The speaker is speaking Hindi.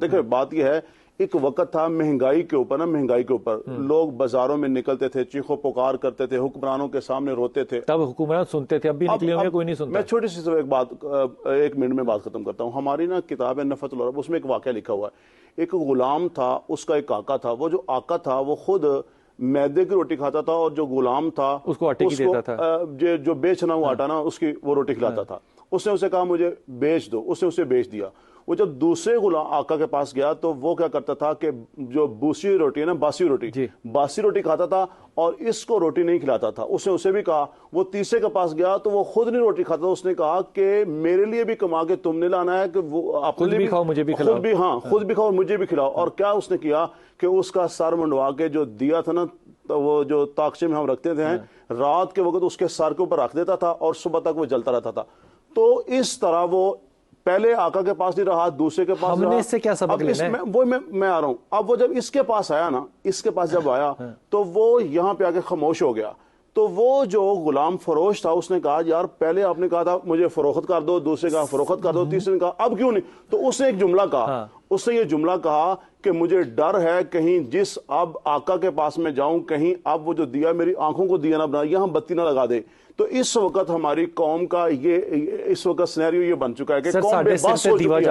देखो बात यह है, एक वक्त था महंगाई के ऊपर ना, महंगाई के ऊपर लोग बाजारों में निकलते थे, चीखो पुकार करते थे, हुक्मरानों के सामने रोते थे। तब हुक्मरान सुनते थे, अब भी निकले हुए कोई नहीं सुनता। मैं छोटी सी एक बात, 1 मिनट में बात खत्म करता हूँ। हमारी ना किताब है नफ़तुल अरब, उसमें एक वाक़या लिखा हुआ है। एक गुलाम था, उसका एक आका था। वो जो आका था वो खुद मैदे की रोटी खाता था, और जो गुलाम था उसको आटे की देता था। जो बेचना हुआ आटा ना, उसकी वो रोटी खिलाता था। उसने उसे कहा मुझे बेच दो, उसने उसे बेच दिया। वो जब दूसरे गुलाम आका के पास गया तो वो क्या करता था कि जो बूसी रोटी है ना, बासी रोटी खाता था, और इसको रोटी नहीं खिलाता था। उसने उसे भी कहा। वो तीसरे के पास गया तो वो खुद नहीं रोटी खाता। उसने कहा कि मेरे लिए भी कमा के तुमने लाना है, कि वो आप खुद भी खाओ मुझे भी खिलाओ। खुद भी खाओ और मुझे भी खिलाओ। और क्या उसने किया कि उसका सर मंडवा के जो दिया था ना, तो वो जो ताकचे में हम रखते थे, रात के वक्त उसके सर के ऊपर रख देता था और सुबह तक वो जलता रहता था। तो इस तरह वो पहले आका के पास नहीं रहा, दूसरे के पास हमने रहा। इससे क्या सबक लेना है? वो मैं आ रहा हूं। अब वो जब इसके पास आया ना, इसके पास जब आया तो वो यहां पे आके खामोश हो गया। तो वो जो गुलाम फरोश था उसने कहा यार पहले आपने कहा था मुझे फरोख्त कर दो, दूसरे कहा फरोख्त कर दो, तीसरे ने कहा अब क्यों नहीं। तो उसने एक जुमला कहा, उसने ये जुमला कहा कि मुझे डर है कहीं जिस अब आका के पास में जाऊं, कहीं अब वो जो दिया मेरी आंखों को दिया ना बना, यहां बत्ती ना लगा दे। तो इस वक्त हमारी कौम का ये इस वक्त सिनेरियो ये बन चुका है कि कौम बेबस हो चुकी है।